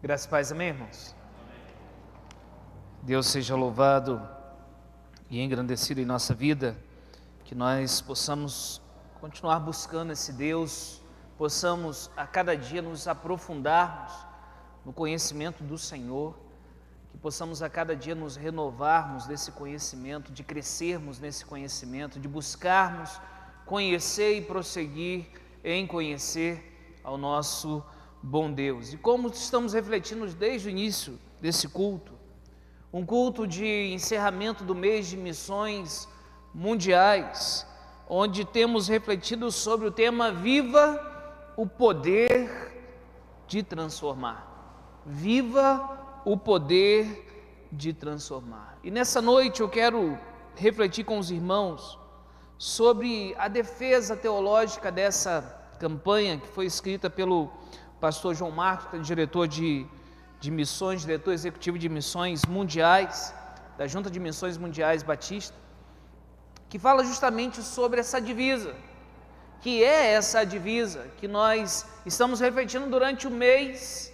Graças e paz, amém, irmãos? Deus seja louvado e engrandecido em nossa vida, que nós possamos continuar buscando esse Deus, possamos a cada dia nos aprofundarmos no conhecimento do Senhor, que possamos a cada dia nos renovarmos desse conhecimento, de crescermos nesse conhecimento, de buscarmos conhecer e prosseguir em conhecer ao nosso bom Deus. E como estamos refletindo desde o início desse culto, um culto de encerramento do mês de missões mundiais, onde temos refletido sobre o tema Viva o Poder de Transformar. Viva o Poder de Transformar. E nessa noite eu quero refletir com os irmãos sobre a defesa teológica dessa campanha que foi escrita pelo pastor João Marcos, que é diretor de missões, diretor executivo de missões mundiais, da Junta de Missões Mundiais Batista, que fala justamente sobre essa divisa, que é essa divisa que nós estamos refletindo durante o mês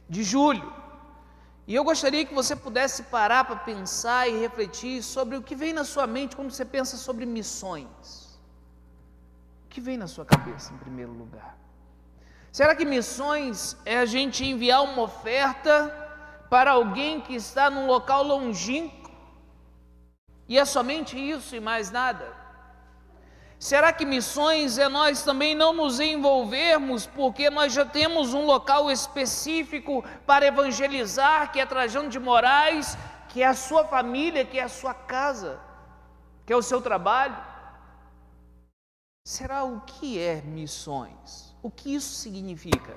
de julho. E eu gostaria que você pudesse parar para pensar e refletir sobre o que vem na sua mente quando você pensa sobre missões. O que vem na sua cabeça em primeiro lugar? Será que missões é a gente enviar uma oferta para alguém que está num local longínquo? E é somente isso e mais nada? Será que missões é nós também não nos envolvermos porque nós já temos um local específico para evangelizar, que é Trajano de Moraes, que é a sua família, que é a sua casa, que é o seu trabalho? Será o que é missões? O que isso significa?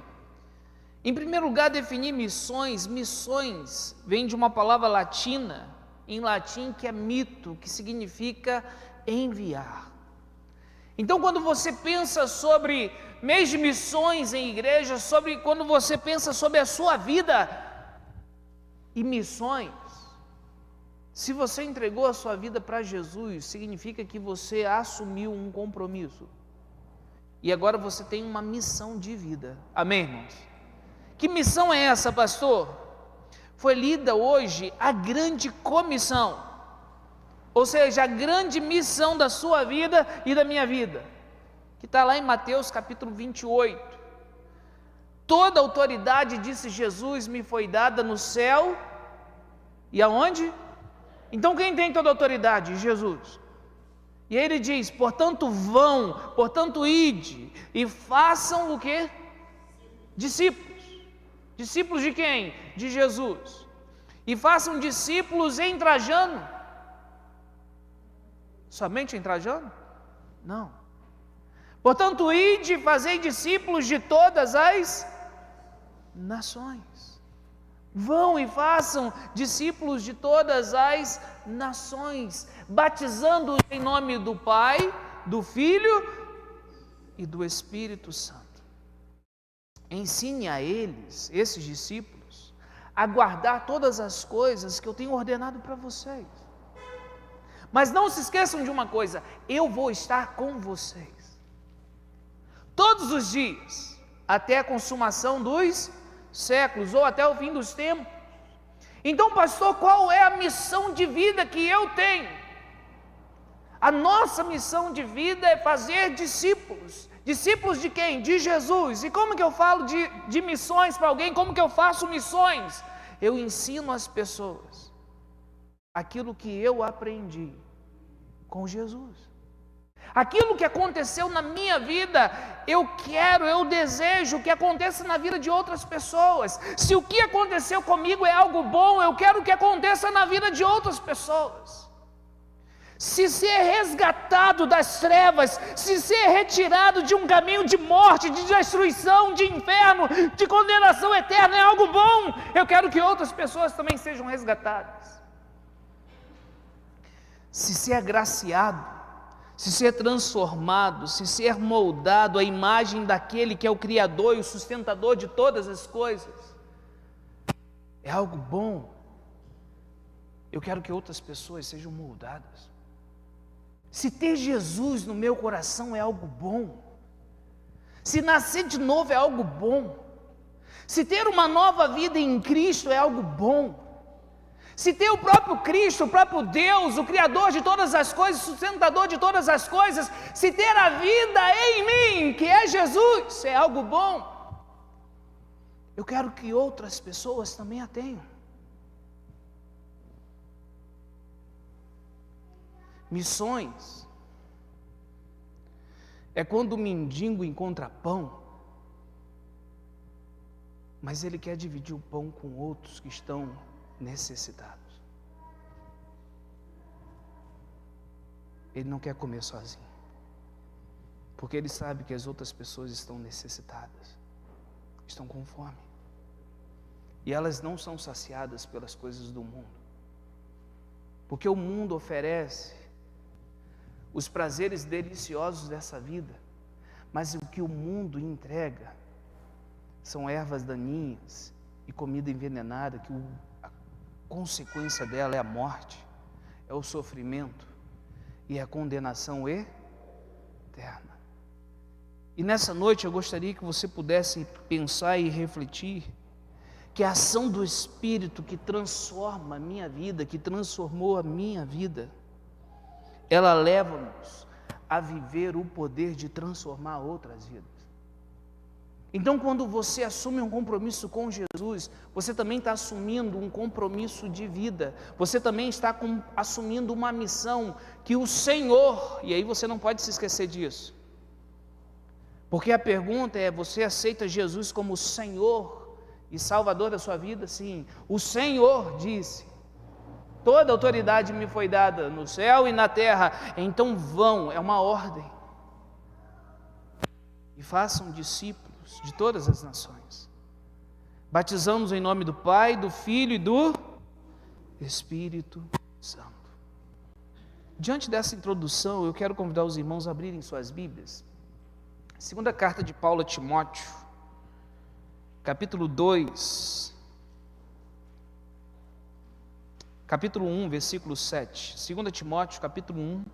Em primeiro lugar, definir missões. Missões vem de uma palavra latina, em latim, que é mito, que significa enviar. Então, quando você pensa sobre mês de missões em igreja, quando você pensa sobre a sua vida e missões, se você entregou a sua vida para Jesus, significa que você assumiu um compromisso. E agora você tem uma missão de vida. Amém, irmãos? Que missão é essa, pastor? Foi lida hoje a grande comissão, ou seja, a grande missão da sua vida e da minha vida, que está lá em Mateus capítulo 28. Toda autoridade, disse Jesus, me foi dada no céu e aonde? Então quem tem toda a autoridade? Jesus. E aí ele diz, portanto vão, portanto ide, e façam o quê? Discípulos. Discípulos de quem? De Jesus. E façam discípulos em Trajano. Somente em Trajano? Não. Portanto, ide e fazei discípulos de todas as nações. Vão e façam discípulos de todas as nações, batizando-os em nome do Pai, do Filho e do Espírito Santo. Ensine a eles, esses discípulos, a guardar todas as coisas que eu tenho ordenado para vocês. Mas não se esqueçam de uma coisa, eu vou estar com vocês todos os dias, até a consumação dos séculos, ou até o fim dos tempos. Então, pastor, qual é a missão de vida que eu tenho? A nossa missão de vida é fazer discípulos. Discípulos de quem? De Jesus. E como que eu falo de missões para alguém? Como que eu faço missões? Eu ensino as pessoas aquilo que eu aprendi com Jesus. Aquilo que aconteceu na minha vida, eu desejo que aconteça na vida de outras pessoas. Se o que aconteceu comigo é algo bom, eu quero que aconteça na vida de outras pessoas. Se ser resgatado das trevas, se ser retirado de um caminho de morte, de destruição, de inferno, de condenação eterna é algo bom, eu quero que outras pessoas também sejam resgatadas. Se ser agraciado, se ser transformado, se ser moldado à imagem daquele que é o Criador e o sustentador de todas as coisas, é algo bom. Eu quero que outras pessoas sejam moldadas. Se ter Jesus no meu coração é algo bom. Se nascer de novo é algo bom. Se ter uma nova vida em Cristo é algo bom, se ter o próprio Cristo, o próprio Deus, o Criador de todas as coisas, sustentador de todas as coisas, se ter a vida em mim, que é Jesus, é algo bom, eu quero que outras pessoas também a tenham. Missões é quando o mendigo encontra pão, mas ele quer dividir o pão com outros que estão necessitados. Ele não quer comer sozinho, porque ele sabe que as outras pessoas estão necessitadas, estão com fome, e elas não são saciadas pelas coisas do mundo, porque o mundo oferece os prazeres deliciosos dessa vida, mas o que o mundo entrega são ervas daninhas e comida envenenada, que a consequência dela é a morte, é o sofrimento e a condenação eterna. E nessa noite eu gostaria que você pudesse pensar e refletir que a ação do Espírito que transforma a minha vida, que transformou a minha vida, ela leva-nos a viver o poder de transformar outras vidas. Então, quando você assume um compromisso com Jesus, você também está assumindo um compromisso de vida, você também está assumindo uma missão que o Senhor, e aí você não pode se esquecer disso, porque a pergunta é: você aceita Jesus como Senhor e Salvador da sua vida? Sim, o Senhor disse: toda autoridade me foi dada no céu e na terra, então vão, é uma ordem, e façam discípulos de todas as nações, batizamos em nome do Pai, do Filho e do Espírito Santo. Diante dessa introdução, eu quero convidar os irmãos a abrirem suas Bíblias. Segunda carta de Paulo a Timóteo, capítulo 2, capítulo 1, versículo 7. 2 Timóteo, capítulo 1,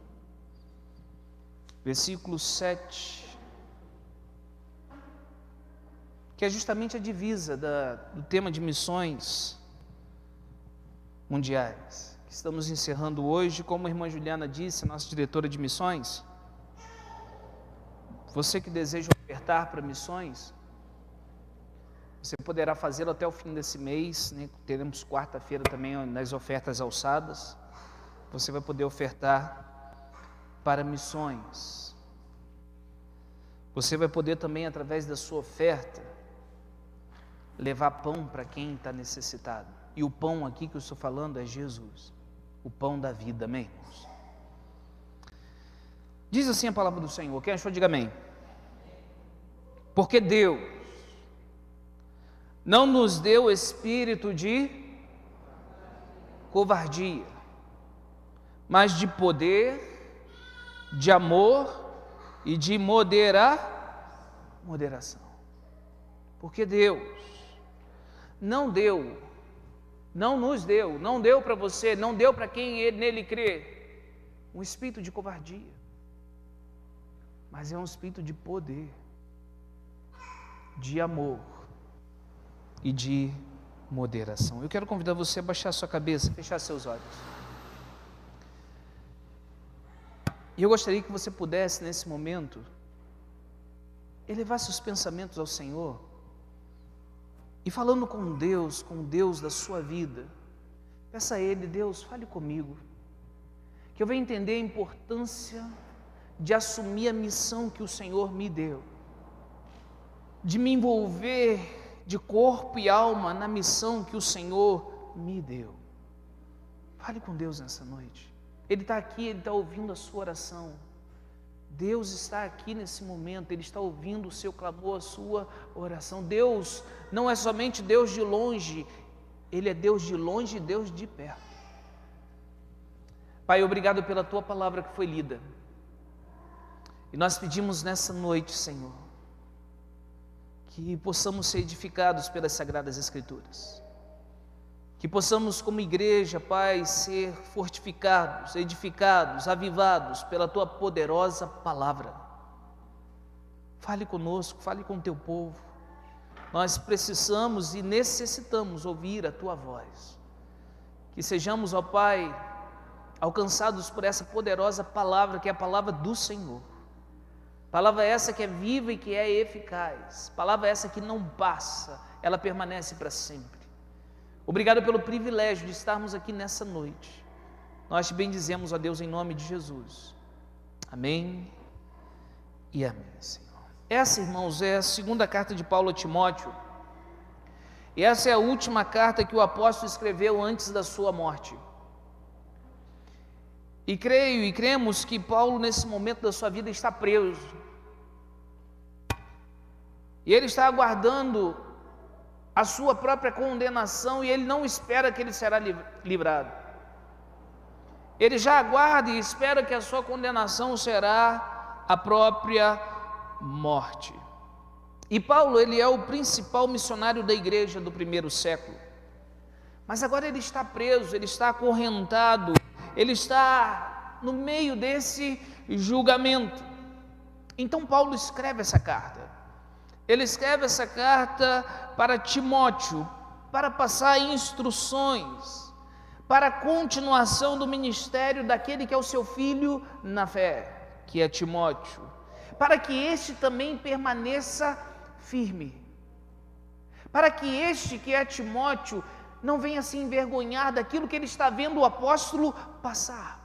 versículo 7, que é justamente a divisa do tema de missões mundiais, que estamos encerrando hoje. Como a irmã Juliana disse, nossa diretora de missões, você que deseja ofertar para missões, você poderá fazê-lo até o fim desse mês, né? Teremos quarta-feira também nas ofertas alçadas, você vai poder ofertar para missões. Você vai poder também, através da sua oferta, levar pão para quem está necessitado. E o pão aqui que eu estou falando é Jesus, o pão da vida, amém, irmãos? Diz assim a palavra do Senhor. Quem achou, diga amém. Porque Deus não nos deu espírito de covardia, mas de poder, de amor e de moderação. Porque Deus não nos deu para você, não deu para quem nele crê, um espírito de covardia, mas é um espírito de poder, de amor e de moderação. Eu quero convidar você a baixar sua cabeça, fechar seus olhos. E eu gostaria que você pudesse, nesse momento, elevar seus pensamentos ao Senhor, e falando com Deus da sua vida, peça a Ele: Deus, fale comigo, que eu venha entender a importância de assumir a missão que o Senhor me deu, de me envolver de corpo e alma na missão que o Senhor me deu. Fale com Deus nessa noite. Ele está aqui, Ele está ouvindo a sua oração. Deus está aqui nesse momento, Ele está ouvindo o seu clamor, a sua oração. Deus não é somente Deus de longe, Ele é Deus de longe e Deus de perto. Pai, obrigado pela Tua palavra que foi lida. E nós pedimos nessa noite, Senhor, que possamos ser edificados pelas Sagradas Escrituras. Que possamos, como igreja, Pai, ser fortificados, edificados, avivados pela Tua poderosa palavra. Fale conosco, fale com o Teu povo. nós precisamos e necessitamos ouvir a Tua voz. Que sejamos, ó Pai, alcançados por essa poderosa palavra, que é a palavra do Senhor. Palavra essa que é viva e que é eficaz. Palavra essa que não passa, ela permanece para sempre. Obrigado pelo privilégio de estarmos aqui nessa noite. Nós te bendizemos, ó Deus, em nome de Jesus. Amém e amém, Senhor. Essa, irmãos, é a segunda carta de Paulo a Timóteo. E essa é a última carta que o apóstolo escreveu antes da sua morte. E creio e cremos que Paulo, nesse momento da sua vida, está preso. E ele está aguardando a sua própria condenação e ele não espera que ele será livrado. Ele já aguarda e espera que a sua condenação será a própria morte. E Paulo, ele é o principal missionário da igreja do primeiro século. Mas agora ele está preso, ele está acorrentado, ele está no meio desse julgamento. Então Paulo escreve essa carta. Ele escreve essa carta para Timóteo, para passar instruções, para a continuação do ministério daquele que é o seu filho na fé, que é Timóteo, para que este também permaneça firme, para que este que é Timóteo não venha se envergonhar daquilo que ele está vendo o apóstolo passar,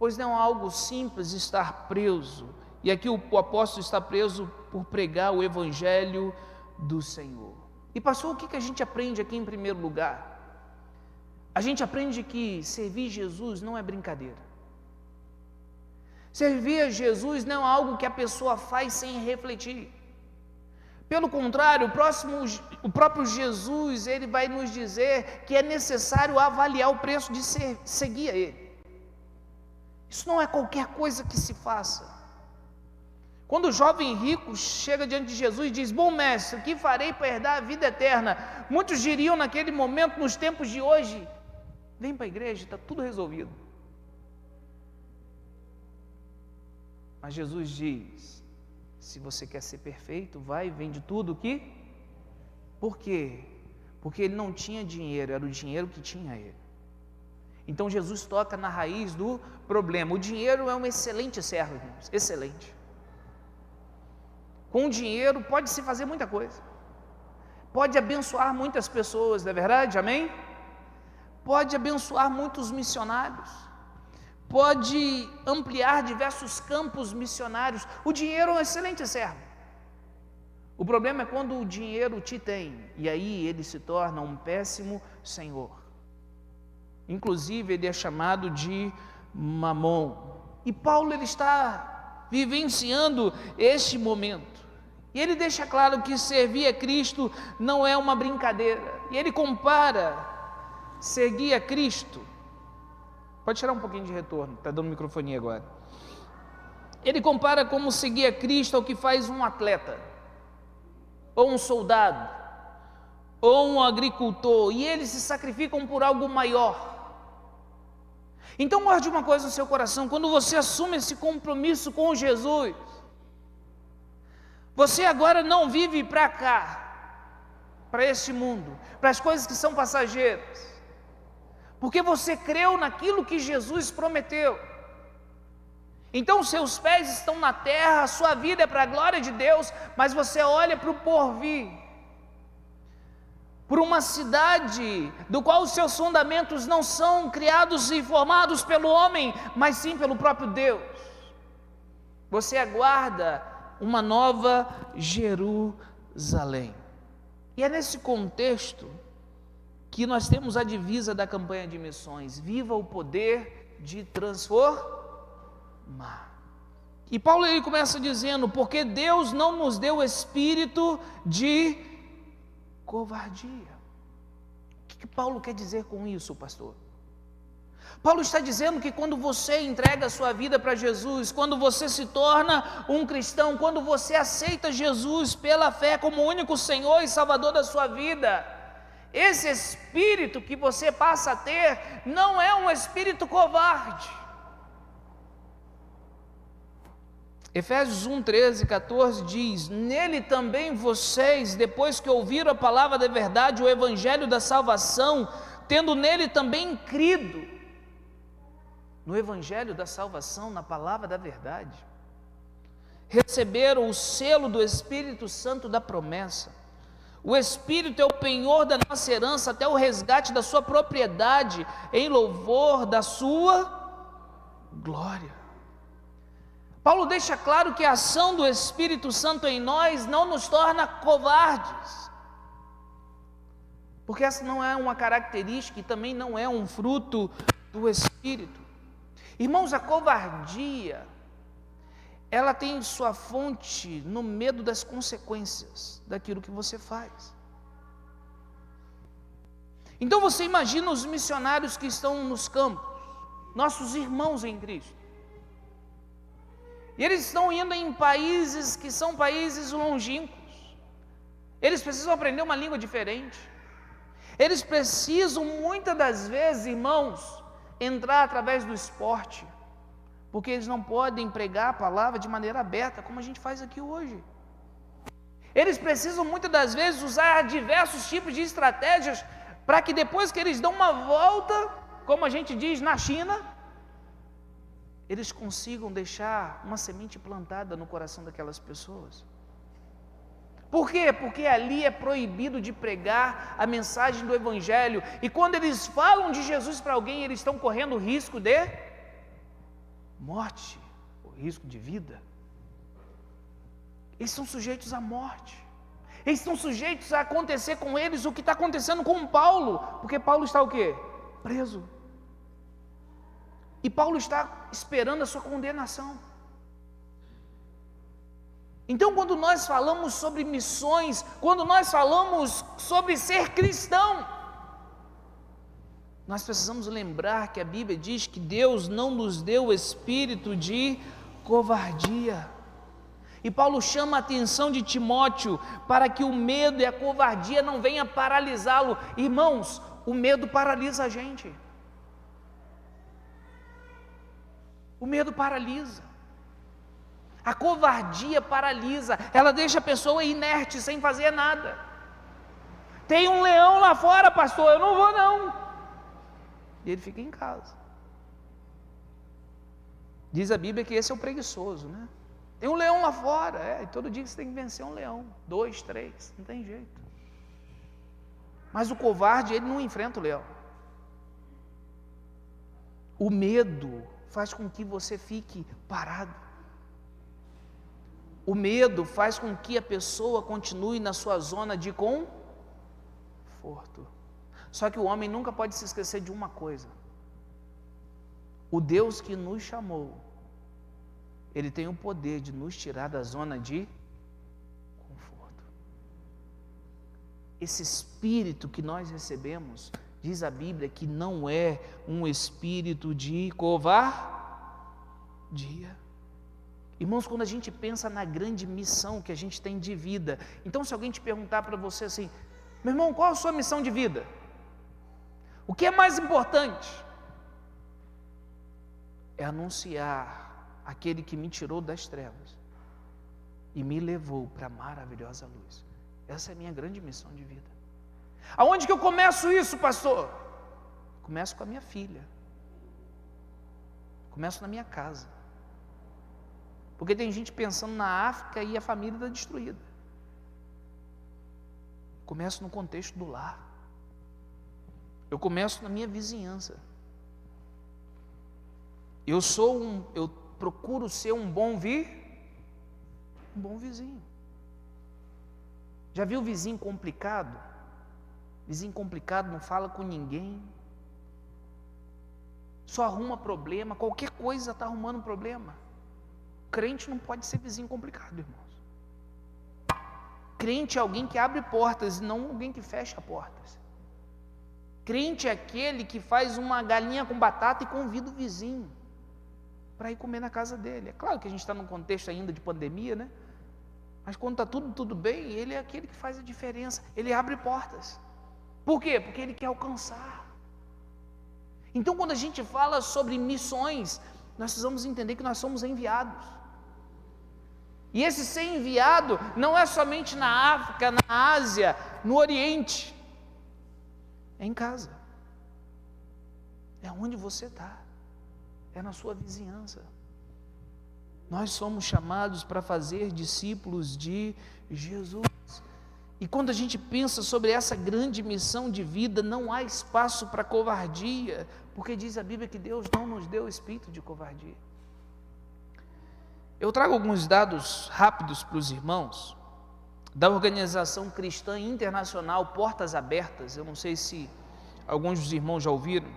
pois não é algo simples estar preso. E aqui o apóstolo está preso por pregar o evangelho do Senhor. E pastor, o que a gente aprende aqui em primeiro lugar? A gente aprende que servir Jesus não é brincadeira. Servir a Jesus não é algo que a pessoa faz sem refletir. Pelo contrário, o próprio Jesus, ele vai nos dizer que é necessário avaliar o preço de seguir a Ele. Isso não é qualquer coisa que se faça. Quando o jovem rico chega diante de Jesus e diz: bom mestre, o que farei para herdar a vida eterna? Muitos diriam naquele momento, nos tempos de hoje: vem para a igreja, está tudo resolvido. Mas Jesus diz: se você quer ser perfeito, vai e vende tudo o que? Por quê? Porque ele não tinha dinheiro, era o dinheiro que tinha ele. Então Jesus toca na raiz do problema. O dinheiro é um excelente servo, irmãos, excelente. Com dinheiro pode-se fazer muita coisa, pode abençoar muitas pessoas, não é verdade? Amém? Pode abençoar muitos missionários, pode ampliar diversos campos missionários. O dinheiro é um excelente servo. O problema é quando o dinheiro te tem, e aí ele se torna um péssimo senhor. Inclusive ele é chamado de mamon. E Paulo, ele está vivenciando este momento. E ele deixa claro que servir a Cristo não é uma brincadeira. E ele compara seguir a Cristo. Pode tirar um pouquinho de retorno, está dando microfonia agora. Ele compara como seguir a Cristo ao que faz um atleta, ou um soldado, ou um agricultor, e eles se sacrificam por algo maior. Então guarde uma coisa no seu coração: quando você assume esse compromisso com Jesus, você agora não vive para cá, para este mundo, para as coisas que são passageiras, porque você creu naquilo que Jesus prometeu. Então seus pés estão na terra, a sua vida é para a glória de Deus, mas você olha para o porvir, por uma cidade do qual os seus fundamentos não são criados e formados pelo homem, mas sim pelo próprio Deus. Você aguarda uma nova Jerusalém. E é nesse contexto que nós temos a divisa da campanha de missões: viva o poder de transformar. E Paulo, ele começa dizendo: porque Deus não nos deu espírito de covardia. O que Paulo quer dizer com isso, pastor? Paulo está dizendo que quando você entrega a sua vida para Jesus, quando você se torna um cristão, quando você aceita Jesus pela fé como o único Senhor e Salvador da sua vida, esse espírito que você passa a ter não é um espírito covarde. Efésios 1, 13, 14 diz: nele também vocês, depois que ouviram a palavra da verdade, o evangelho da salvação, tendo nele também crido, no evangelho da salvação, na palavra da verdade, receberam o selo do Espírito Santo da promessa. O Espírito é o penhor da nossa herança até o resgate da sua propriedade, em louvor da sua glória. Paulo deixa claro que a ação do Espírito Santo em nós não nos torna covardes, porque essa não é uma característica e também não é um fruto do Espírito. Irmãos, a covardia, ela tem sua fonte no medo das consequências daquilo que você faz. Então você imagina os missionários que estão nos campos, nossos irmãos em Cristo. E eles estão indo em países que são países longínquos. Eles precisam aprender uma língua diferente. Eles precisam, muitas das vezes, irmãos, entrar através do esporte, porque eles não podem pregar a palavra de maneira aberta, como a gente faz aqui hoje. Eles precisam, muitas das vezes, usar diversos tipos de estratégias, para que depois que eles dão uma volta, como a gente diz na China, eles consigam deixar uma semente plantada no coração daquelas pessoas. Por quê? Porque ali é proibido de pregar a mensagem do Evangelho, e quando eles falam de Jesus para alguém, eles estão correndo o risco de morte, o risco de vida. Eles são sujeitos à morte. Eles estão sujeitos a acontecer com eles o que está acontecendo com Paulo, porque Paulo está o quê? Preso. E Paulo está esperando a sua condenação. Então, quando nós falamos sobre missões, quando nós falamos sobre ser cristão, nós precisamos lembrar que a Bíblia diz que Deus não nos deu o espírito de covardia. E Paulo chama a atenção de Timóteo para que o medo e a covardia não venham paralisá-lo. Irmãos, o medo paralisa a gente. O medo paralisa. A covardia paralisa. Ela deixa a pessoa inerte, sem fazer nada. Tem um leão lá fora, pastor, eu não vou não. E ele fica em casa. Diz a Bíblia que esse é o preguiçoso, né? Tem um leão lá fora, e todo dia você tem que vencer um leão, 2, 3, não tem jeito. Mas o covarde, ele não enfrenta o leão. O medo faz com que você fique parado. O medo faz com que a pessoa continue na sua zona de conforto. Só que o homem nunca pode se esquecer de uma coisa: o Deus que nos chamou, Ele tem o poder de nos tirar da zona de conforto. Esse espírito que nós recebemos, diz a Bíblia que não é um espírito de covardia. Irmãos, quando a gente pensa na grande missão que a gente tem de vida, então se alguém te perguntar para você assim: meu irmão, qual a sua missão de vida? O que é mais importante? É anunciar aquele que me tirou das trevas e me levou para a maravilhosa luz. Essa é a minha grande missão de vida. Aonde que eu começo isso, pastor? Começo com a minha filha. Começo na minha casa. Porque tem gente pensando na África e a família está destruída. Começo no contexto do lar. Eu começo na minha vizinhança. Eu procuro ser um bom vizinho. Já viu vizinho complicado? Vizinho complicado não fala com ninguém, só arruma problema, qualquer coisa está arrumando um problema. Crente não pode ser vizinho complicado, irmãos. Crente é alguém que abre portas e não alguém que fecha portas. Crente é aquele que faz uma galinha com batata e convida o vizinho para ir comer na casa dele. É claro que a gente está num contexto ainda de pandemia, né? Mas quando está tudo bem, ele é aquele que faz a diferença. Ele abre portas. Por quê? Porque ele quer alcançar. Então, quando a gente fala sobre missões, nós precisamos entender que nós somos enviados. E esse ser enviado não é somente na África, na Ásia, no Oriente. É em casa. É onde você está. É na sua vizinhança. Nós somos chamados para fazer discípulos de Jesus. E quando a gente pensa sobre essa grande missão de vida, não há espaço para covardia, porque diz a Bíblia que Deus não nos deu espírito de covardia. Eu trago alguns dados rápidos para os irmãos, da organização cristã internacional Portas Abertas. Eu não sei se alguns dos irmãos já ouviram.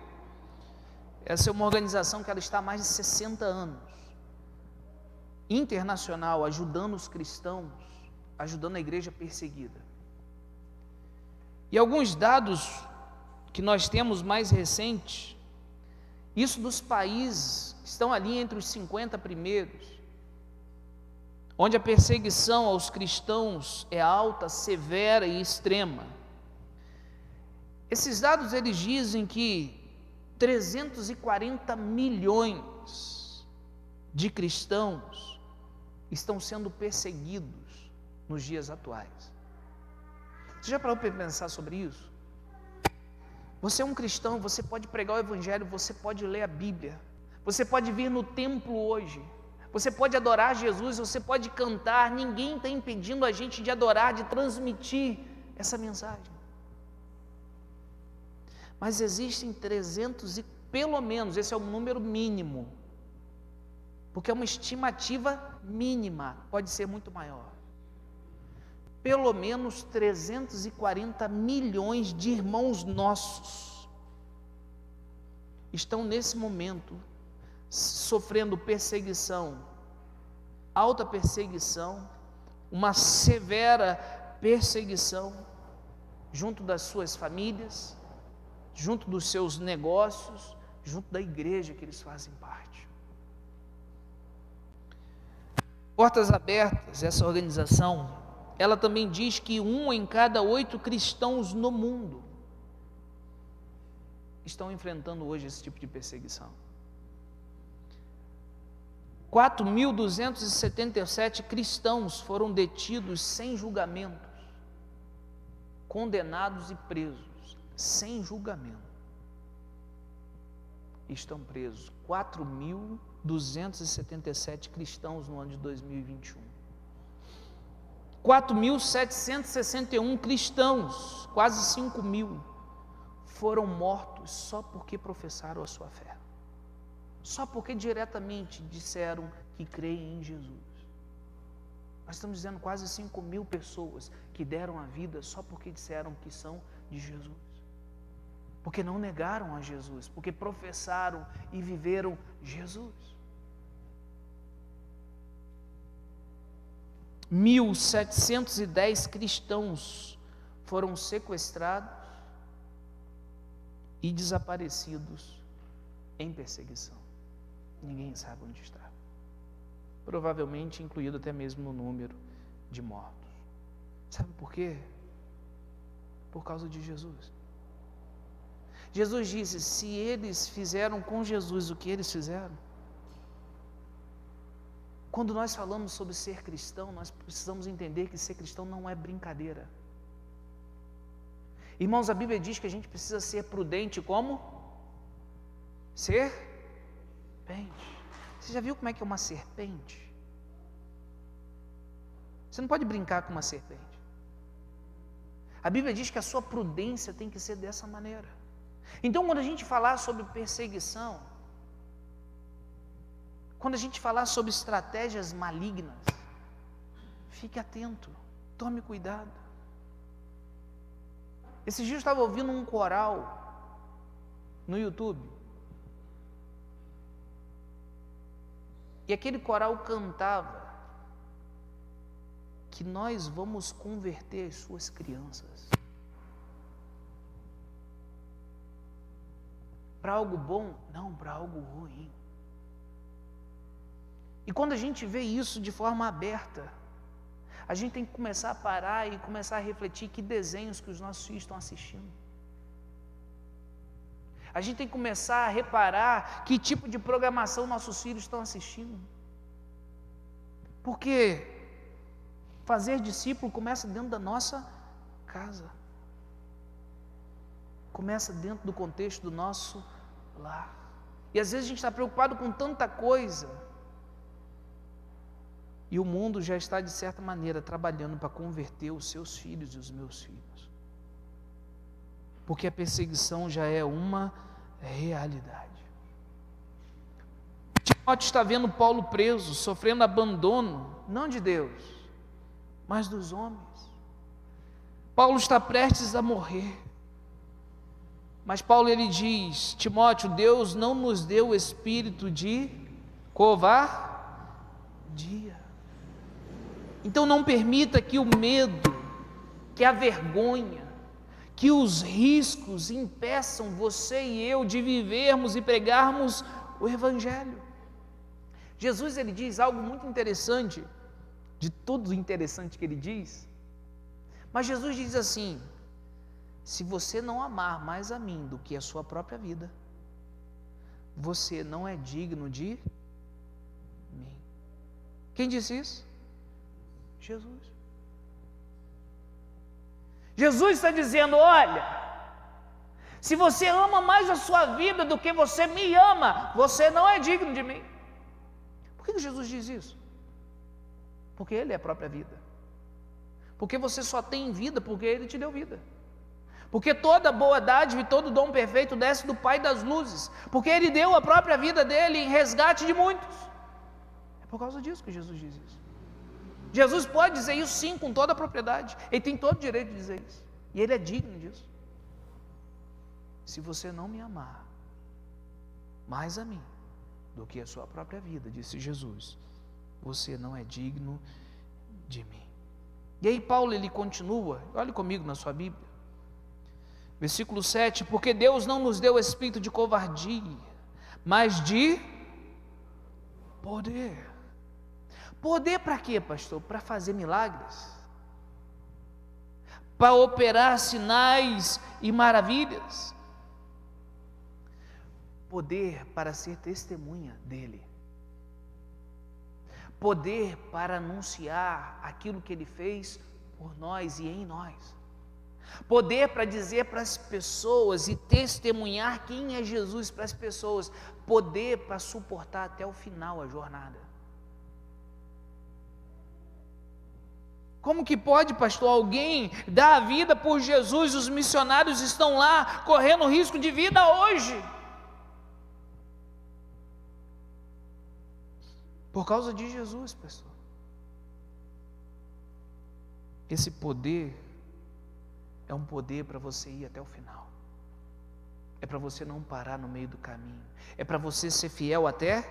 Essa é uma organização que ela está há mais de 60 anos, internacional, ajudando os cristãos, ajudando a igreja perseguida. E alguns dados que nós temos mais recentes, isso dos países que estão ali entre os 50 primeiros, onde a perseguição aos cristãos é alta, severa e extrema. Esses dados eles dizem que 340 milhões de cristãos estão sendo perseguidos nos dias atuais. Você já parou para pensar sobre isso? Você é um cristão, você pode pregar o evangelho, você pode ler a Bíblia, você pode vir no templo hoje, você pode adorar Jesus, você pode cantar, ninguém está impedindo a gente de adorar, de transmitir essa mensagem. Mas existem 300 e pelo menos, esse é o número mínimo, porque é uma estimativa mínima, pode ser muito maior. Pelo menos 340 milhões de irmãos nossos estão nesse momento sofrendo perseguição, alta perseguição, uma severa perseguição, junto das suas famílias, junto dos seus negócios, junto da igreja que eles fazem parte. Portas Abertas, essa organização, ela também diz que 1 em cada 8 cristãos no mundo estão enfrentando hoje esse tipo de perseguição. 4.277 cristãos foram detidos sem julgamentos, condenados e presos, sem julgamento. Estão presos 4.277 cristãos no ano de 2021. 4.761 cristãos, quase 5.000, foram mortos só porque professaram a sua fé. Só porque diretamente disseram que creem em Jesus. Nós estamos dizendo quase 5.000 pessoas que deram a vida só porque disseram que são de Jesus. Porque não negaram a Jesus, porque professaram e viveram Jesus. 1.710 cristãos foram sequestrados e desaparecidos em perseguição. Ninguém sabe onde está. Provavelmente incluído até mesmo no número de mortos. Sabe por quê? Por causa de Jesus. Jesus disse: se eles fizeram com Jesus o que eles fizeram, quando nós falamos sobre ser cristão, nós precisamos entender que ser cristão não é brincadeira. Irmãos, a Bíblia diz que a gente precisa ser prudente como? Serpente. Você já viu como é que é uma serpente? Você não pode brincar com uma serpente. A Bíblia diz que a sua prudência tem que ser dessa maneira. Então, quando a gente falar sobre perseguição, quando a gente falar sobre estratégias malignas, fique atento, tome cuidado. Esses dias eu estava ouvindo um coral no YouTube, e aquele coral cantava que nós vamos converter as suas crianças para algo bom, não, para algo ruim. E quando a gente vê isso de forma aberta, a gente tem que começar a parar e começar a refletir que desenhos que os nossos filhos estão assistindo. A gente tem que começar a reparar que tipo de programação nossos filhos estão assistindo. Porque Fazer discípulo começa dentro da nossa casa. Começa dentro do contexto do nosso lar. E às vezes a gente está preocupado com tanta coisa. E o mundo já está, de certa maneira, trabalhando para converter os seus filhos e os meus filhos. Porque a perseguição já é uma realidade. Timóteo está vendo Paulo preso, sofrendo abandono, não de Deus, mas dos homens. Paulo está prestes a morrer. Mas Paulo ele diz: Timóteo, Deus não nos deu espírito de covardia. Então não permita que o medo, que a vergonha, que os riscos impeçam você e eu de vivermos e pregarmos o Evangelho. Jesus ele diz algo muito interessante, de tudo interessante que ele diz, mas Jesus diz assim: se você não amar mais a mim do que a sua própria vida, você não é digno de mim. Quem disse isso? Jesus. Jesus está dizendo: olha, se você ama mais a sua vida do que você me ama, você não é digno de mim. Por que Jesus diz isso? Porque Ele é a própria vida. Porque você só tem vida porque Ele te deu vida. Porque toda boa dádiva e todo dom perfeito desce do Pai das luzes. Porque Ele deu a própria vida dEle em resgate de muitos. É por causa disso que Jesus diz isso. Jesus pode dizer isso sim, com toda a propriedade. Ele tem todo o direito de dizer isso. E Ele é digno disso. Se você não me amar mais a mim do que a sua própria vida, disse Jesus, você não é digno de mim. E aí Paulo ele continua, olhe comigo na sua Bíblia. Versículo 7, porque Deus não nos deu espírito de covardia, mas de poder. Poder para quê, pastor? Para fazer milagres? Para operar sinais e maravilhas? Poder para ser testemunha dEle. Poder para anunciar aquilo que Ele fez por nós e em nós. Poder para dizer para as pessoas e testemunhar quem é Jesus para as pessoas. Poder para suportar até o final a jornada. Como que pode, pastor, alguém dar a vida por Jesus? Os missionários estão lá correndo risco de vida hoje. Por causa de Jesus, pessoal. Esse poder é um poder para você ir até o final. É para você não parar no meio do caminho. É para você ser fiel até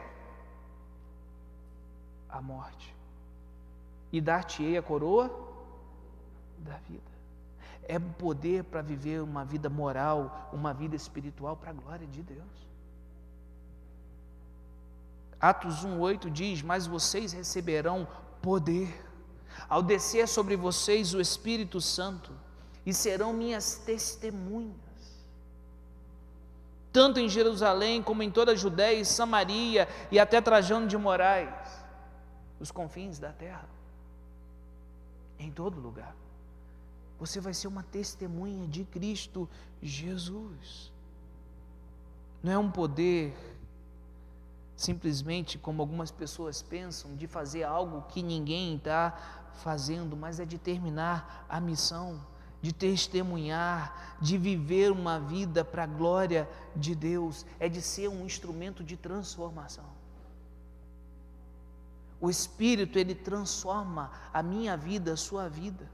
a morte. E dar-te-ei a coroa da vida. É poder para viver uma vida moral, uma vida espiritual para a glória de Deus. Atos 1:8 diz: mas vocês receberão poder, ao descer sobre vocês o Espírito Santo, e serão minhas testemunhas, tanto em Jerusalém, como em toda a Judéia e Samaria, e até Trajano de Moraes, os confins da terra. Em todo lugar, você vai ser uma testemunha de Cristo Jesus. Não é um poder simplesmente, como algumas pessoas pensam, de fazer algo que ninguém está fazendo, mas é de terminar a missão, de testemunhar, de viver uma vida para a glória de Deus, é de ser um instrumento de transformação. O Espírito, Ele transforma a minha vida, a sua vida.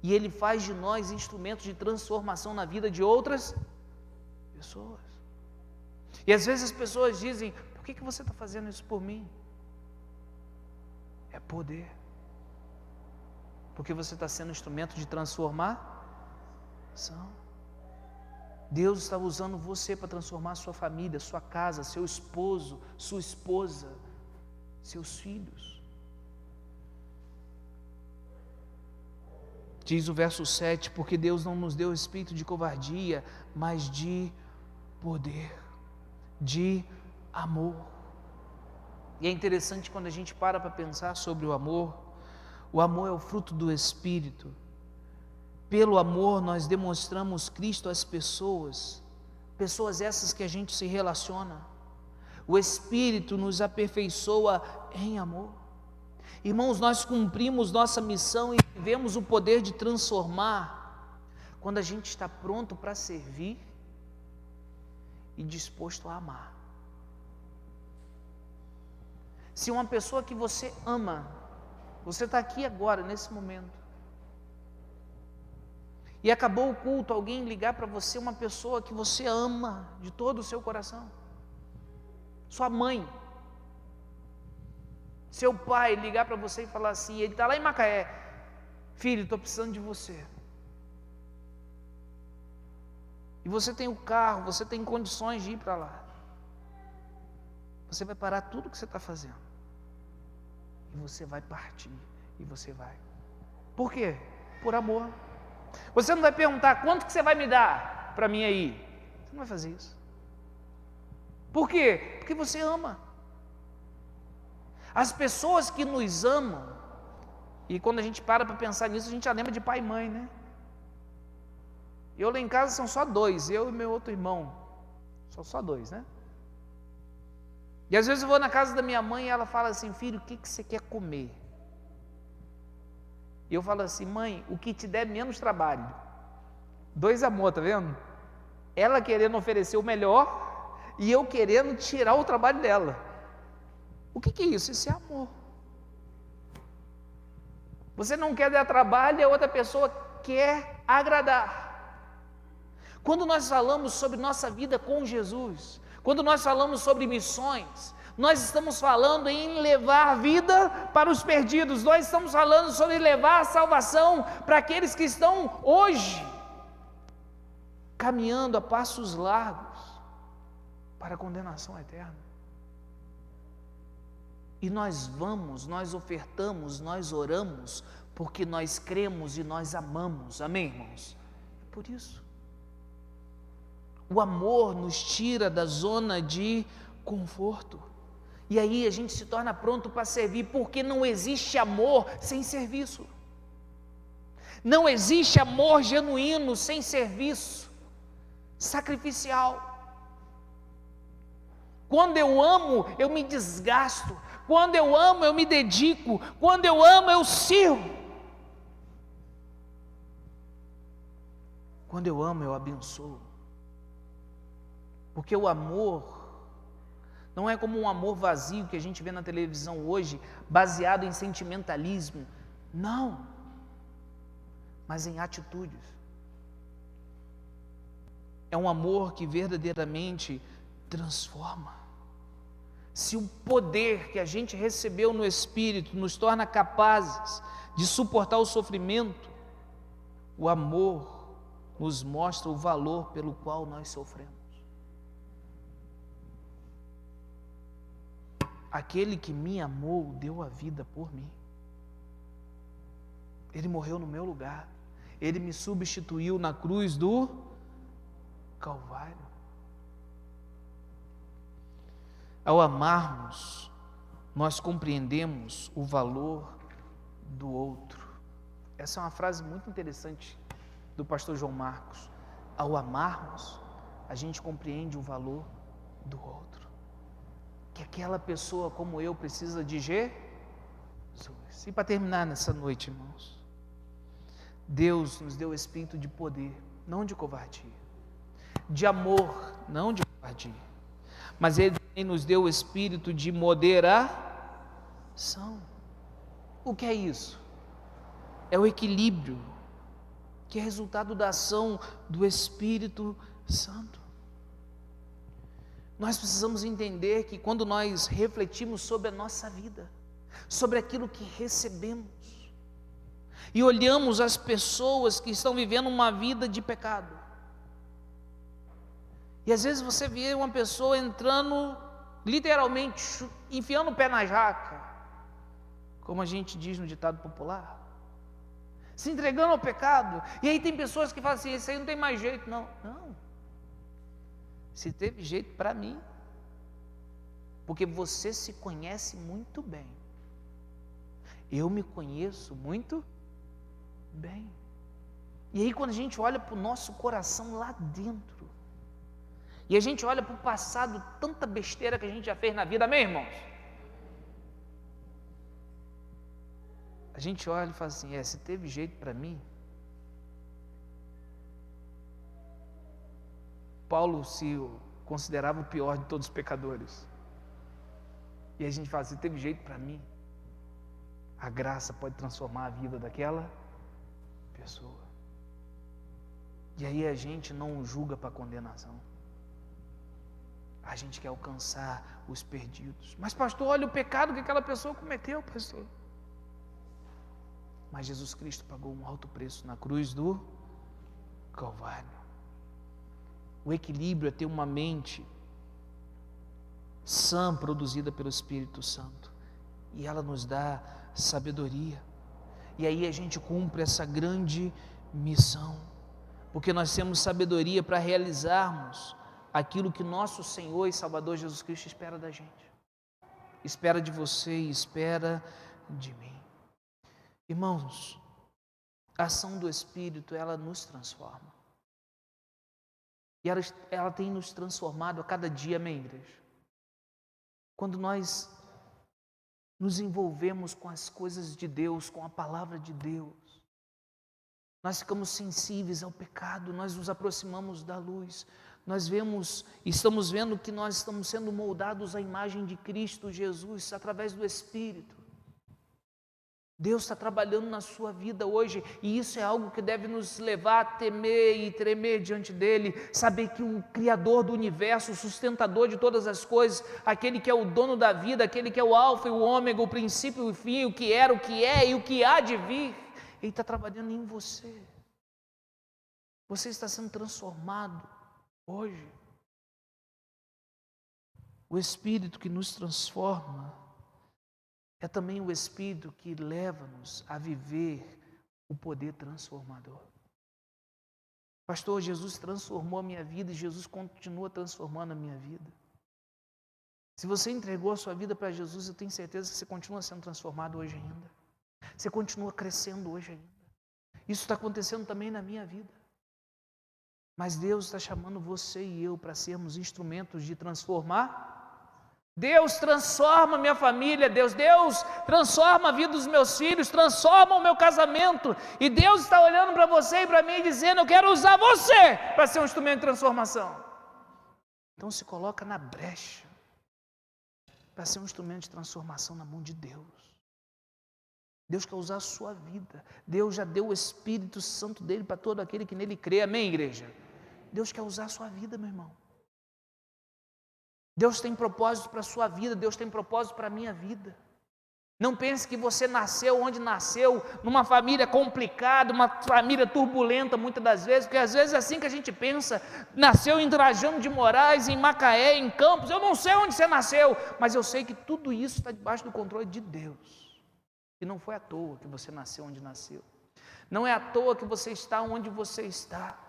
E Ele faz de nós instrumentos de transformação na vida de outras pessoas. E às vezes as pessoas dizem: por que você está fazendo isso por mim? É poder. Porque você está sendo instrumento de transformação. Deus está usando você para transformar a sua família, sua casa, seu esposo, sua esposa, seus filhos. Diz o verso 7, porque Deus não nos deu espírito de covardia, mas de poder, de amor. E é interessante quando a gente para pensar sobre o amor. O amor é o fruto do Espírito. Pelo amor nós demonstramos Cristo às pessoas, pessoas essas que a gente se relaciona. O Espírito nos aperfeiçoa em amor. Irmãos, nós cumprimos nossa missão e vivemos o poder de transformar quando a gente está pronto para servir e disposto a amar. Se uma pessoa que você ama, você está aqui agora, nesse momento, e acabou o culto, alguém ligar para você, uma pessoa que você ama de todo o seu coração, sua mãe, seu pai ligar para você e falar assim, ele está lá em Macaé, filho, estou precisando de você. E você tem o carro, você tem condições de ir para lá. Você vai parar tudo o que você está fazendo. E você vai partir. E você vai. Por quê? Por amor. Você não vai perguntar, quanto que você vai me dar para mim aí? Você não vai fazer isso. Por quê? Porque você ama. As pessoas que nos amam, e quando a gente para pensar nisso, a gente já lembra de pai e mãe, né? Eu lá em casa são só 2, eu e meu outro irmão. São só 2, né? E às vezes eu vou na casa da minha mãe e ela fala assim, filho, o que você quer comer? E eu falo assim, mãe, o que te der menos trabalho. 2 amor, tá vendo? Ela querendo oferecer o melhor e eu querendo tirar o trabalho dela. O que é isso? Isso é amor. Você não quer dar trabalho e a outra pessoa quer agradar. Quando nós falamos sobre nossa vida com Jesus, quando nós falamos sobre missões, nós estamos falando em levar vida para os perdidos, nós estamos falando sobre levar a salvação para aqueles que estão hoje caminhando a passos largos para a condenação eterna. E nós vamos, nós ofertamos, nós oramos, porque nós cremos e nós amamos, amém, irmãos? É por isso. O amor nos tira da zona de conforto. E aí a gente se torna pronto para servir, porque não existe amor sem serviço. Não existe amor genuíno sem serviço sacrificial. Quando eu amo, eu me desgasto. Quando eu amo, eu me dedico. Quando eu amo, eu sirvo. Quando eu amo, eu abençoo. Porque o amor não é como um amor vazio que a gente vê na televisão hoje, baseado em sentimentalismo. Não. Mas em atitudes. É um amor que verdadeiramente transforma. Se o poder que a gente recebeu no Espírito nos torna capazes de suportar o sofrimento, o amor nos mostra o valor pelo qual nós sofremos. Aquele que me amou deu a vida por mim. Ele morreu no meu lugar. Ele me substituiu na cruz do Calvário. Ao amarmos, nós compreendemos o valor do outro. Essa é uma frase muito interessante do pastor João Marcos. Ao amarmos, a gente compreende o valor do outro. Que aquela pessoa como eu precisa de Jesus. E para terminar nessa noite, irmãos, Deus nos deu o espírito de poder, não de covardia, de amor, não de covardia, mas Ele também nos deu o espírito de moderação. O que é isso? É o equilíbrio, que é resultado da ação do Espírito Santo. Nós precisamos entender que quando nós refletimos sobre a nossa vida, sobre aquilo que recebemos, e olhamos as pessoas que estão vivendo uma vida de pecado, e às vezes você vê uma pessoa entrando, literalmente, enfiando o pé na jaca, como a gente diz no ditado popular, se entregando ao pecado, e aí tem pessoas que falam assim, isso aí não tem mais jeito, não. Se teve jeito para mim, porque você se conhece muito bem. Eu me conheço muito bem. E aí quando a gente olha para o nosso coração lá dentro, e a gente olha para o passado, tanta besteira que a gente já fez na vida, amém, irmãos? A gente olha e fala assim, se teve jeito para mim. Paulo se considerava o pior de todos os pecadores. E a gente fala assim, teve jeito para mim. A graça pode transformar a vida daquela pessoa. E aí a gente não julga para condenação. A gente quer alcançar os perdidos. Mas pastor, olha o pecado que aquela pessoa cometeu, pastor. Mas Jesus Cristo pagou um alto preço na cruz do Calvário. O equilíbrio é ter uma mente sã, produzida pelo Espírito Santo. E ela nos dá sabedoria. E aí a gente cumpre essa grande missão. Porque nós temos sabedoria para realizarmos aquilo que nosso Senhor e Salvador Jesus Cristo espera da gente. Espera de você e espera de mim. Irmãos, a ação do Espírito, ela nos transforma. E ela tem nos transformado a cada dia, amém, igreja? Quando nós nos envolvemos com as coisas de Deus, com a palavra de Deus, nós ficamos sensíveis ao pecado, nós nos aproximamos da luz, nós estamos vendo que nós estamos sendo moldados à imagem de Cristo Jesus, através do Espírito. Deus está trabalhando na sua vida hoje, e isso é algo que deve nos levar a temer e tremer diante dEle, saber que o Criador do universo, o sustentador de todas as coisas, aquele que é o dono da vida, aquele que é o alfa e o ômega, o princípio e o fim, o que era, o que é e o que há de vir, Ele está trabalhando em você. Você está sendo transformado hoje. O Espírito que nos transforma é também o Espírito que leva-nos a viver o poder transformador. Pastor, Jesus transformou a minha vida e Jesus continua transformando a minha vida. Se você entregou a sua vida para Jesus, eu tenho certeza que você continua sendo transformado hoje ainda. Você continua crescendo hoje ainda. Isso está acontecendo também na minha vida. Mas Deus está chamando você e eu para sermos instrumentos de transformar. Deus transforma minha família, Deus transforma a vida dos meus filhos, transforma o meu casamento, e Deus está olhando para você e para mim dizendo, eu quero usar você para ser um instrumento de transformação. Então se coloca na brecha para ser um instrumento de transformação na mão de Deus. Deus quer usar a sua vida. Deus já deu o Espírito Santo dele para todo aquele que nele crê, amém, igreja? Deus quer usar a sua vida, meu irmão. Deus tem propósito para a sua vida, Deus tem propósito para a minha vida. Não pense que você nasceu onde nasceu, numa família complicada, uma família turbulenta muitas das vezes, porque às vezes é assim que a gente pensa, nasceu em Trajano de Moraes, em Macaé, em Campos, eu não sei onde você nasceu, mas eu sei que tudo isso está debaixo do controle de Deus. E não foi à toa que você nasceu onde nasceu. Não é à toa que você está onde você está.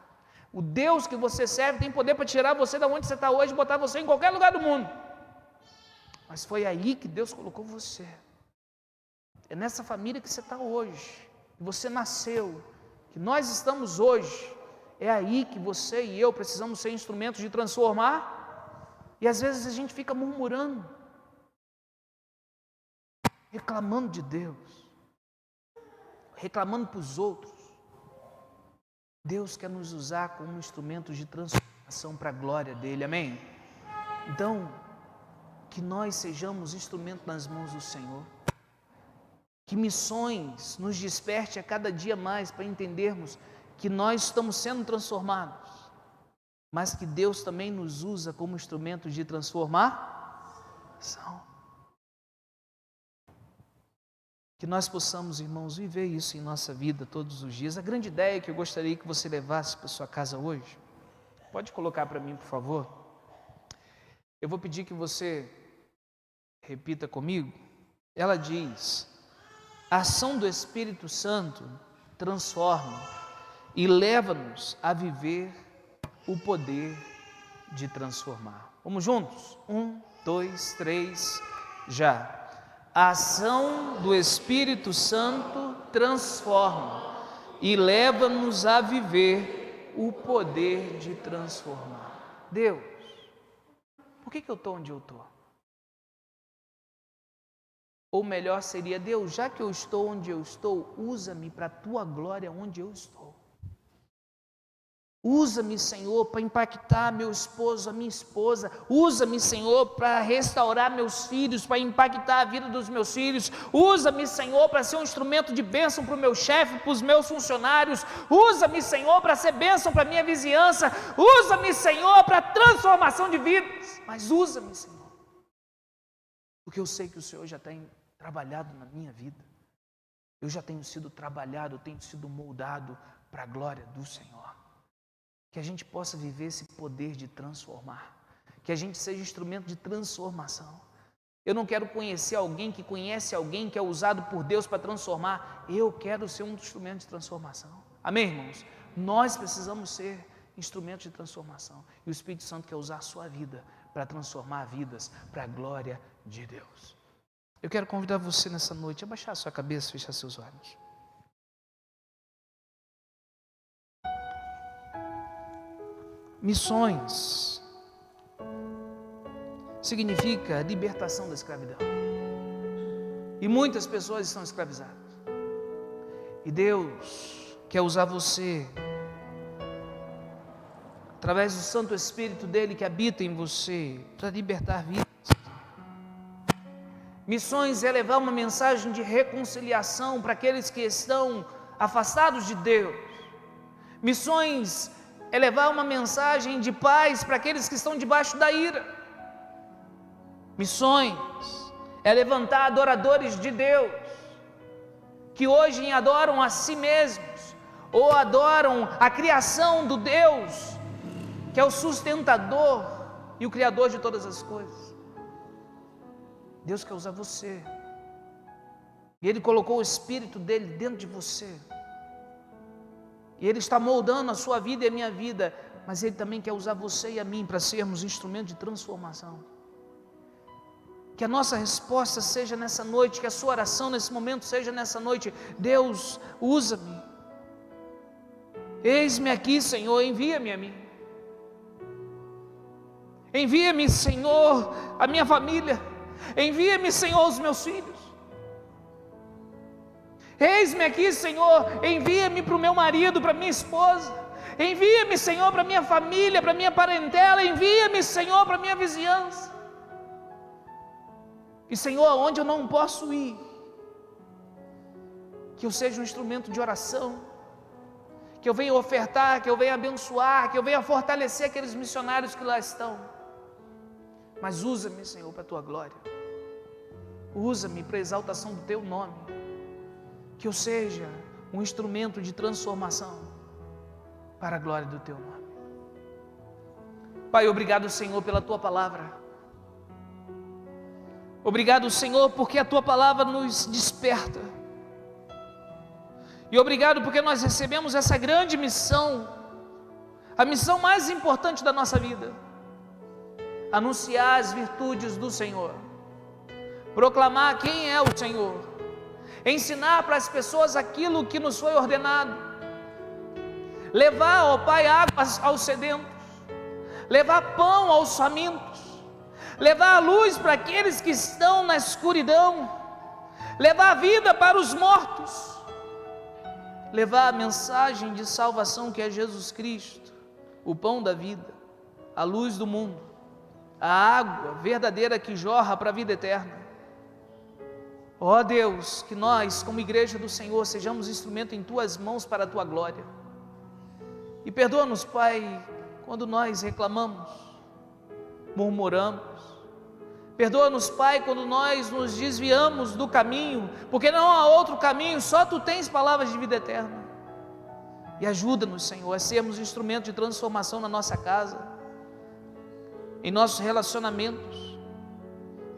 O Deus que você serve tem poder para tirar você da onde você está hoje e botar você em qualquer lugar do mundo. Mas foi aí que Deus colocou você. É nessa família que você está hoje, que você nasceu, que nós estamos hoje. É aí que você e eu precisamos ser instrumentos de transformar. E às vezes a gente fica murmurando, reclamando de Deus, reclamando para os outros. Deus quer nos usar como instrumentos de transformação para a glória dEle, amém? Então, que nós sejamos instrumentos nas mãos do Senhor, que missões nos desperte a cada dia mais para entendermos que nós estamos sendo transformados, mas que Deus também nos usa como instrumentos de transformação. Que nós possamos, irmãos, viver isso em nossa vida todos os dias. A grande ideia que eu gostaria que você levasse para sua casa hoje, pode colocar para mim, por favor? Eu vou pedir que você repita comigo. Ela diz: a ação do Espírito Santo transforma e leva-nos a viver o poder de transformar. Vamos juntos? 1, 2, 3, já. A ação do Espírito Santo transforma e leva-nos a viver o poder de transformar. Deus, por que eu estou onde eu estou? Ou melhor seria, Deus, já que eu estou onde eu estou, usa-me para a tua glória onde eu estou. Usa-me, Senhor, para impactar meu esposo, a minha esposa. Usa-me, Senhor, para restaurar meus filhos, para impactar a vida dos meus filhos. Usa-me, Senhor, para ser um instrumento de bênção para o meu chefe, para os meus funcionários. Usa-me, Senhor, para ser bênção para a minha vizinhança. Usa-me, Senhor, para transformação de vidas. Mas usa-me, Senhor, porque eu sei que o Senhor já tem trabalhado na minha vida. Eu já tenho sido trabalhado, eu tenho sido moldado para a glória do Senhor. Que a gente possa viver esse poder de transformar, que a gente seja instrumento de transformação. Eu não quero conhecer alguém que conhece alguém que é usado por Deus para transformar, eu quero ser um instrumento de transformação. Amém, irmãos? Nós precisamos ser instrumentos de transformação, e o Espírito Santo quer usar a sua vida para transformar vidas, para a glória de Deus. Eu quero convidar você nessa noite a baixar a sua cabeça, fechar seus olhos. Missões significa libertação da escravidão. E muitas pessoas estão escravizadas. E Deus quer usar você, através do Santo Espírito dele que habita em você, para libertar vidas. Missões é levar uma mensagem de reconciliação para aqueles que estão afastados de Deus. Missões é levar uma mensagem de paz para aqueles que estão debaixo da ira. Missões é levantar adoradores de Deus, que hoje adoram a si mesmos, ou adoram a criação do Deus, que é o sustentador e o criador de todas as coisas. Deus quer usar você, e Ele colocou o Espírito dele dentro de você, e Ele está moldando a sua vida e a minha vida, mas Ele também quer usar você e a mim para sermos instrumentos de transformação. Que a nossa resposta seja nessa noite, que a sua oração nesse momento seja nessa noite: Deus, usa-me, eis-me aqui, Senhor, envia-me a mim. Envia-me, Senhor, a minha família. Envia-me, Senhor, os meus filhos. Eis-me aqui, Senhor, envia-me para o meu marido, para a minha esposa. Envia-me, Senhor, para a minha família, para a minha parentela. Envia-me, Senhor, para a minha vizinhança. E, Senhor, onde eu não posso ir, que eu seja um instrumento de oração, que eu venha ofertar, que eu venha abençoar, que eu venha fortalecer aqueles missionários que lá estão. Mas usa-me, Senhor, para a Tua glória. Usa-me para a exaltação do Teu nome. Que eu seja um instrumento de transformação para a glória do Teu nome. Pai, obrigado, Senhor, pela Tua palavra. Obrigado, Senhor, porque a Tua palavra nos desperta. E obrigado porque nós recebemos essa grande missão, a missão mais importante da nossa vida: anunciar as virtudes do Senhor, proclamar quem é o Senhor, ensinar para as pessoas aquilo que nos foi ordenado, levar, ó Pai, águas aos sedentos, levar pão aos famintos, levar a luz para aqueles que estão na escuridão, levar a vida para os mortos, levar a mensagem de salvação que é Jesus Cristo, o pão da vida, a luz do mundo, a água verdadeira que jorra para a vida eterna. Ó Deus, que nós, como igreja do Senhor, sejamos instrumento em Tuas mãos para a Tua glória. E perdoa-nos, Pai, quando nós reclamamos, murmuramos. Perdoa-nos, Pai, quando nós nos desviamos do caminho, porque não há outro caminho, só Tu tens palavras de vida eterna. E ajuda-nos, Senhor, a sermos instrumento de transformação na nossa casa, em nossos relacionamentos,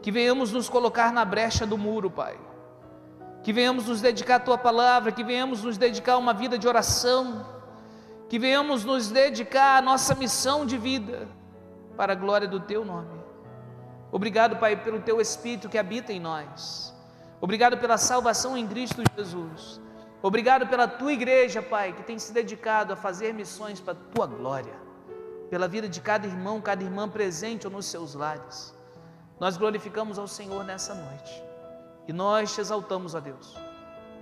que venhamos nos colocar na brecha do muro, Pai, que venhamos nos dedicar à Tua palavra, que venhamos nos dedicar a uma vida de oração, que venhamos nos dedicar à nossa missão de vida, para a glória do Teu nome. Obrigado, Pai, pelo Teu Espírito que habita em nós. Obrigado pela salvação em Cristo Jesus. Obrigado pela tua igreja, Pai, que tem se dedicado a fazer missões para a tua glória, pela vida de cada irmão, cada irmã presente ou nos seus lares. Nós glorificamos ao Senhor nessa noite e nós te exaltamos, ó Deus,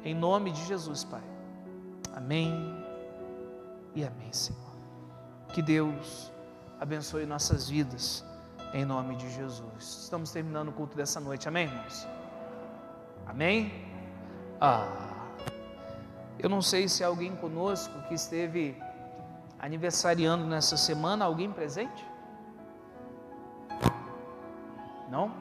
em nome de Jesus, Pai. Amém e amém, Senhor. Que Deus abençoe nossas vidas, em nome de Jesus. Estamos terminando o culto dessa noite, amém, irmãos? Amém? Eu não sei se há alguém conosco que esteve aniversariando nessa semana, alguém presente? Não?